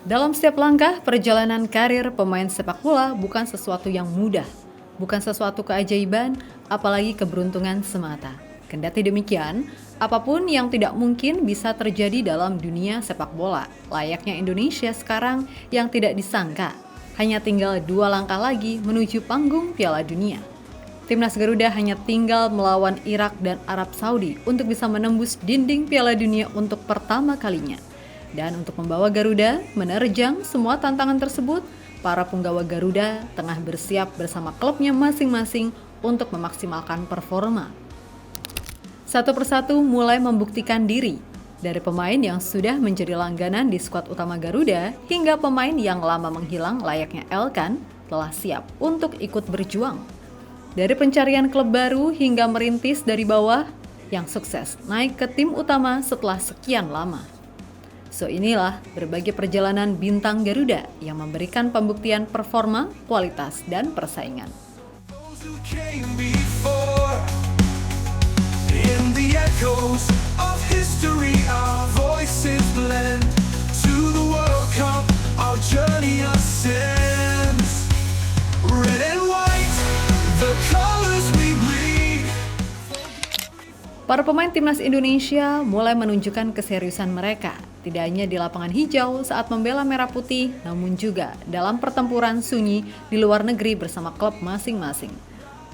Dalam setiap langkah perjalanan karir pemain sepak bola bukan sesuatu yang mudah, bukan sesuatu keajaiban, apalagi keberuntungan semata. Kendati demikian, apapun yang tidak mungkin bisa terjadi dalam dunia sepak bola. Layaknya Indonesia sekarang yang tidak disangka, hanya tinggal 2 langkah lagi menuju panggung Piala Dunia. Timnas Garuda hanya tinggal melawan Irak dan Arab Saudi untuk bisa menembus dinding Piala Dunia untuk pertama kalinya. Dan untuk membawa Garuda menerjang semua tantangan tersebut, para punggawa Garuda tengah bersiap bersama klubnya masing-masing untuk memaksimalkan performa. Satu persatu mulai membuktikan diri, dari pemain yang sudah menjadi langganan di skuad utama Garuda hingga pemain yang lama menghilang layaknya Elkan telah siap untuk ikut berjuang. Dari pencarian klub baru hingga merintis dari bawah, yang sukses naik ke tim utama setelah sekian lama. So inilah berbagai perjalanan bintang Garuda yang memberikan pembuktian performa, kualitas, dan persaingan. Para pemain timnas Indonesia mulai menunjukkan keseriusan mereka, tidak hanya di lapangan hijau saat membela merah putih, namun juga dalam pertempuran sunyi di luar negeri bersama klub masing-masing.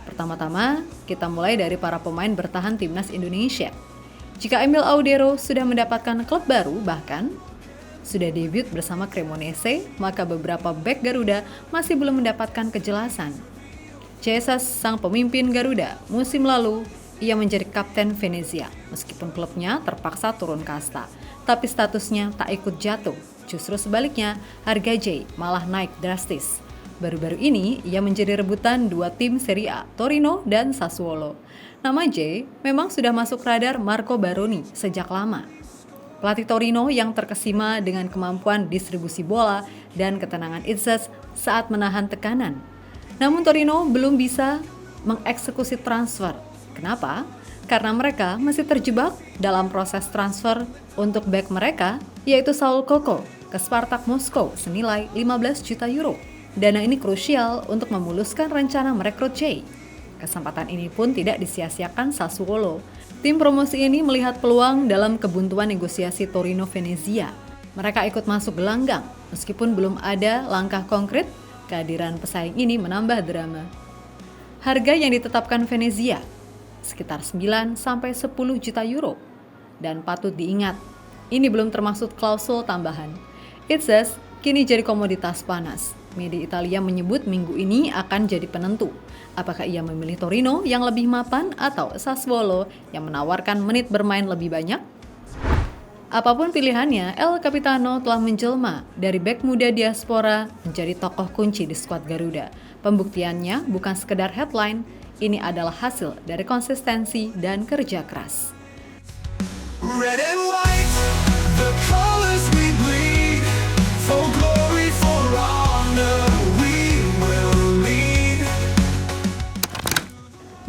Pertama-tama, kita mulai dari para pemain bertahan timnas Indonesia. Jika Emil Audero sudah mendapatkan klub baru, bahkan sudah debut bersama Cremonese, maka beberapa bek Garuda masih belum mendapatkan kejelasan. Jesus, sang pemimpin Garuda, musim lalu ia menjadi kapten Venezia, meskipun klubnya terpaksa turun kasta, tapi statusnya tak ikut jatuh. Justru sebaliknya, harga J malah naik drastis. Baru-baru ini, ia menjadi rebutan 2 tim Serie A, Torino dan Sassuolo. Nama J memang sudah masuk radar Marco Baroni sejak lama. Pelatih Torino yang terkesima dengan kemampuan distribusi bola dan ketenangan Itzes saat menahan tekanan. Namun Torino belum bisa mengeksekusi transfer. Kenapa? Karena mereka masih terjebak dalam proses transfer untuk bek mereka, yaitu Saul Koko ke Spartak Moskow senilai 15 juta euro. Dana ini krusial untuk memuluskan rencana merekrut J. Kesempatan ini pun tidak disia-siakan Sassuolo. Tim promosi ini melihat peluang dalam kebuntuan negosiasi Torino Venezia. Mereka ikut masuk gelanggang, meskipun belum ada langkah konkret, kehadiran pesaing ini menambah drama. Harga yang ditetapkan Venezia sekitar 9-10 juta euro. Dan patut diingat, ini belum termasuk klausul tambahan. Itzes kini jadi komoditas panas. Media Italia menyebut minggu ini akan jadi penentu. Apakah ia memilih Torino yang lebih mapan atau Sassuolo yang menawarkan menit bermain lebih banyak? Apapun pilihannya, El Capitano telah menjelma dari bek muda diaspora menjadi tokoh kunci di skuad Garuda. Pembuktiannya bukan sekedar headline, ini adalah hasil dari konsistensi dan kerja keras. Red and white, the colors we bleed, for glory, for honor, we will lead.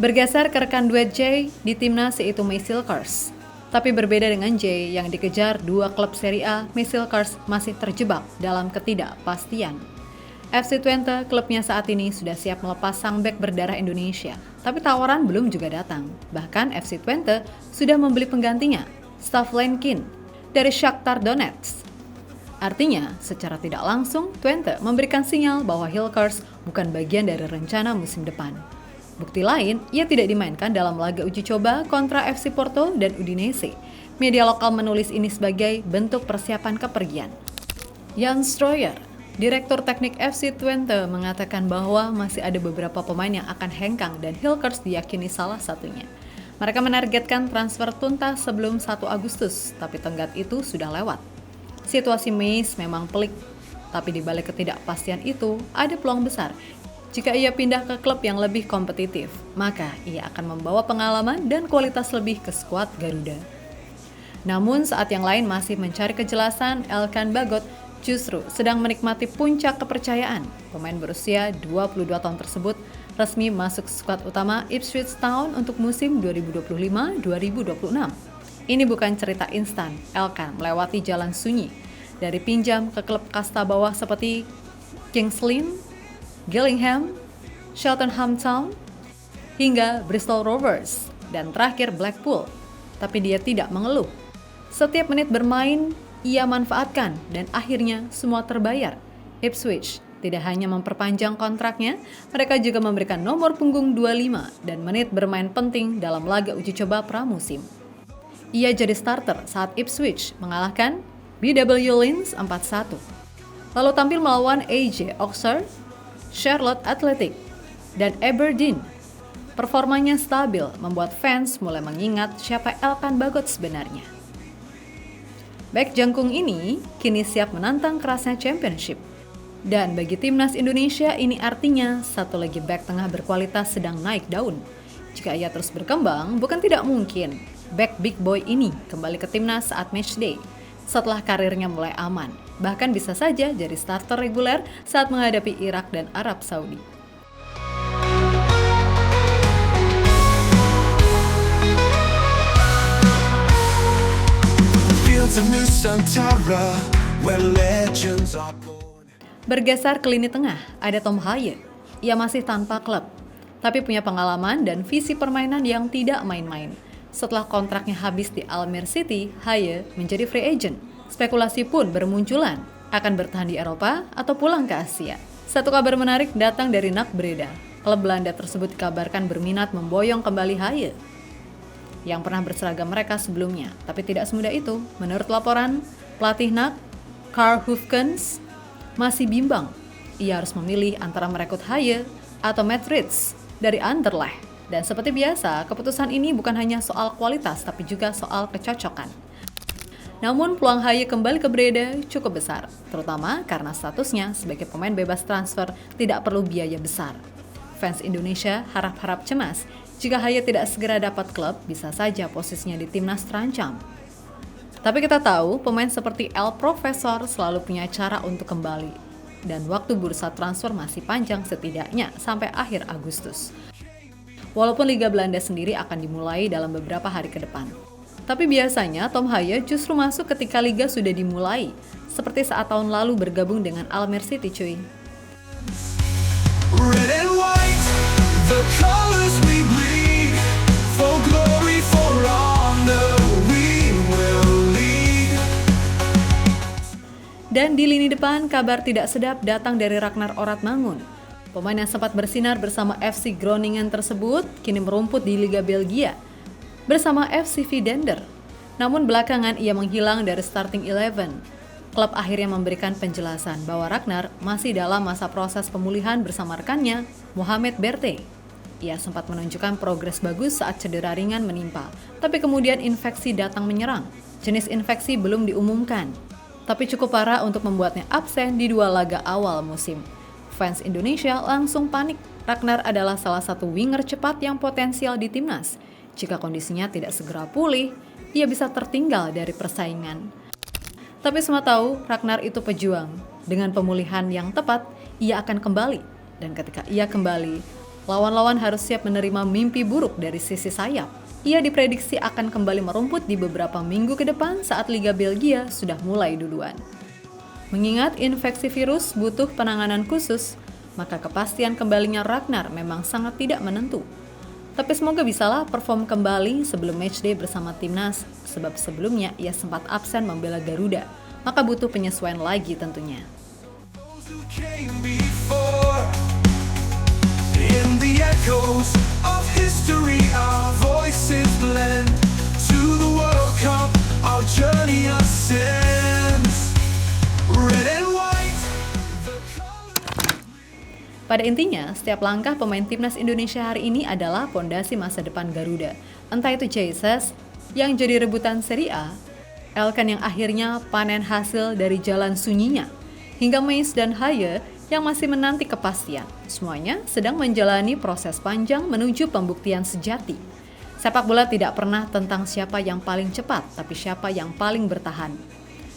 Bergeser ke rekan duet J di timnas yaitu Meiselkers. Tapi berbeda dengan J yang dikejar 2 klub Serie A, Meiselkers masih terjebak dalam ketidakpastian. FC Twente, klubnya saat ini sudah siap melepas sang bek berdarah Indonesia. Tapi tawaran belum juga datang. Bahkan FC Twente sudah membeli penggantinya, Stav Lenkin, dari Shakhtar Donetsk. Artinya, secara tidak langsung, Twente memberikan sinyal bahwa Hilkers bukan bagian dari rencana musim depan. Bukti lain, ia tidak dimainkan dalam laga uji coba kontra FC Porto dan Udinese. Media lokal menulis ini sebagai bentuk persiapan kepergian. Jan Stroyer, Direktur Teknik FC Twente, mengatakan bahwa masih ada beberapa pemain yang akan hengkang dan Hilkers diyakini salah satunya. Mereka menargetkan transfer tuntas sebelum 1 Agustus, tapi tenggat itu sudah lewat. Situasi Meis memang pelik, tapi di balik ketidakpastian itu ada peluang besar. Jika ia pindah ke klub yang lebih kompetitif, maka ia akan membawa pengalaman dan kualitas lebih ke skuad Garuda. Namun saat yang lain masih mencari kejelasan, Elkan Bagot justru sedang menikmati puncak kepercayaan. Pemain berusia 22 tahun tersebut resmi masuk skuad utama Ipswich Town untuk musim 2025-2026. Ini bukan cerita instan, Elkan melewati jalan sunyi, dari pinjam ke klub kasta bawah seperti Kings Lynn, Gillingham, Cheltenham Town, hingga Bristol Rovers, dan terakhir Blackpool. Tapi dia tidak mengeluh. Setiap menit bermain, ia manfaatkan dan akhirnya semua terbayar. Ipswich tidak hanya memperpanjang kontraknya, mereka juga memberikan nomor punggung 25 dan menit bermain penting dalam laga uji coba pramusim. Ia jadi starter saat Ipswich mengalahkan BW Linz 4-1. Lalu tampil melawan AJ Oxford, Charlotte Athletic, dan Aberdeen. Performanya stabil membuat fans mulai mengingat siapa Elkan Bagot sebenarnya. Bek jangkung ini kini siap menantang kerasnya Championship. Dan bagi timnas Indonesia ini artinya satu lagi bek tengah berkualitas sedang naik daun. Jika ia terus berkembang, bukan tidak mungkin bek big boy ini kembali ke timnas saat matchday setelah karirnya mulai aman. Bahkan bisa saja jadi starter reguler saat menghadapi Irak dan Arab Saudi. Bergeser ke lini tengah, ada Tom Haye. Ia masih tanpa klub, tapi punya pengalaman dan visi permainan yang tidak main-main. Setelah kontraknya habis di Almere City, Haye menjadi free agent. Spekulasi pun bermunculan, akan bertahan di Eropa atau pulang ke Asia. Satu kabar menarik datang dari NAC Breda. Klub Belanda tersebut dikabarkan berminat memboyong kembali Haye yang pernah berseragam mereka sebelumnya. Tapi tidak semudah itu. Menurut laporan, pelatih NAC, Karl Hoefkens, masih bimbang. Ia harus memilih antara merekrut Haye atau Matt Ritz dari Anderlecht. Dan seperti biasa, keputusan ini bukan hanya soal kualitas, tapi juga soal kecocokan. Namun peluang Haye kembali ke Breda cukup besar, terutama karena statusnya sebagai pemain bebas transfer tidak perlu biaya besar. Fans Indonesia harap-harap cemas, jika Haye tidak segera dapat klub, bisa saja posisinya di timnas terancam. Tapi kita tahu, pemain seperti El Profesor selalu punya cara untuk kembali. Dan waktu bursa transfer masih panjang setidaknya sampai akhir Agustus. Walaupun Liga Belanda sendiri akan dimulai dalam beberapa hari ke depan. Tapi biasanya Tom Haye justru masuk ketika Liga sudah dimulai. Seperti saat tahun lalu bergabung dengan Almere City cuy. Red and white, the colors we bleed, for glory, for honor, we will lead. Dan di lini depan, kabar tidak sedap datang dari Ragnar Oratmangun. Pemain yang sempat bersinar bersama FC Groningen tersebut kini merumput di Liga Belgia bersama FC Vidender. Namun belakangan ia menghilang dari starting 11. Klub akhirnya memberikan penjelasan bahwa Ragnar masih dalam masa proses pemulihan bersama rekannya, Mohamed Berte. Ia sempat menunjukkan progres bagus saat cedera ringan menimpa, tapi kemudian infeksi datang menyerang. Jenis infeksi belum diumumkan, tapi cukup parah untuk membuatnya absen di 2 laga awal musim. Fans Indonesia langsung panik. Ragnar adalah salah satu winger cepat yang potensial di timnas. Jika kondisinya tidak segera pulih, ia bisa tertinggal dari persaingan. Tapi semua tahu, Ragnar itu pejuang. Dengan pemulihan yang tepat, ia akan kembali. Dan ketika ia kembali, lawan-lawan harus siap menerima mimpi buruk dari sisi sayap. Ia diprediksi akan kembali merumput di beberapa minggu ke depan saat Liga Belgia sudah mulai duluan. Mengingat infeksi virus butuh penanganan khusus, maka kepastian kembalinya Ragnar memang sangat tidak menentu. Tapi semoga bisalah perform kembali sebelum matchday bersama timnas, sebab sebelumnya ia sempat absen membela Garuda, maka butuh penyesuaian lagi tentunya. Pada intinya, setiap langkah pemain timnas Indonesia hari ini adalah pondasi masa depan Garuda. Entah itu Jesus yang jadi rebutan Serie A, Elkan yang akhirnya panen hasil dari jalan sunyinya, hingga Meis dan Haye yang masih menanti kepastian. Semuanya sedang menjalani proses panjang menuju pembuktian sejati. Sepak bola tidak pernah tentang siapa yang paling cepat, tapi siapa yang paling bertahan.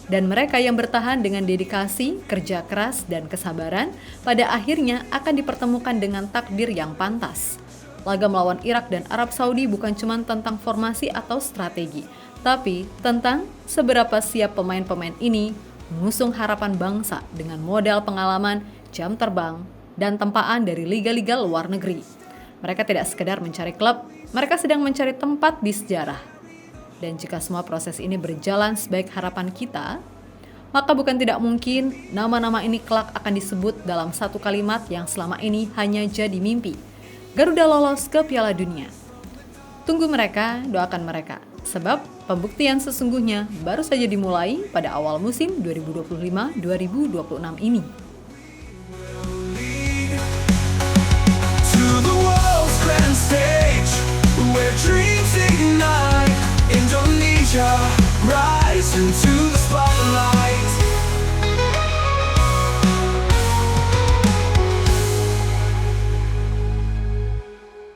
Dan mereka yang bertahan dengan dedikasi, kerja keras, dan kesabaran, pada akhirnya akan dipertemukan dengan takdir yang pantas. Laga melawan Irak dan Arab Saudi bukan cuma tentang formasi atau strategi, tapi tentang seberapa siap pemain-pemain ini mengusung harapan bangsa dengan modal pengalaman, jam terbang, dan tempaan dari liga-liga luar negeri. Mereka tidak sekedar mencari klub, mereka sedang mencari tempat di sejarah. Dan jika semua proses ini berjalan sebaik harapan kita, maka bukan tidak mungkin nama-nama ini kelak akan disebut dalam satu kalimat yang selama ini hanya jadi mimpi. Garuda lolos ke Piala Dunia. Tunggu mereka, doakan mereka. Sebab pembuktian sesungguhnya baru saja dimulai pada awal musim 2025-2026 ini.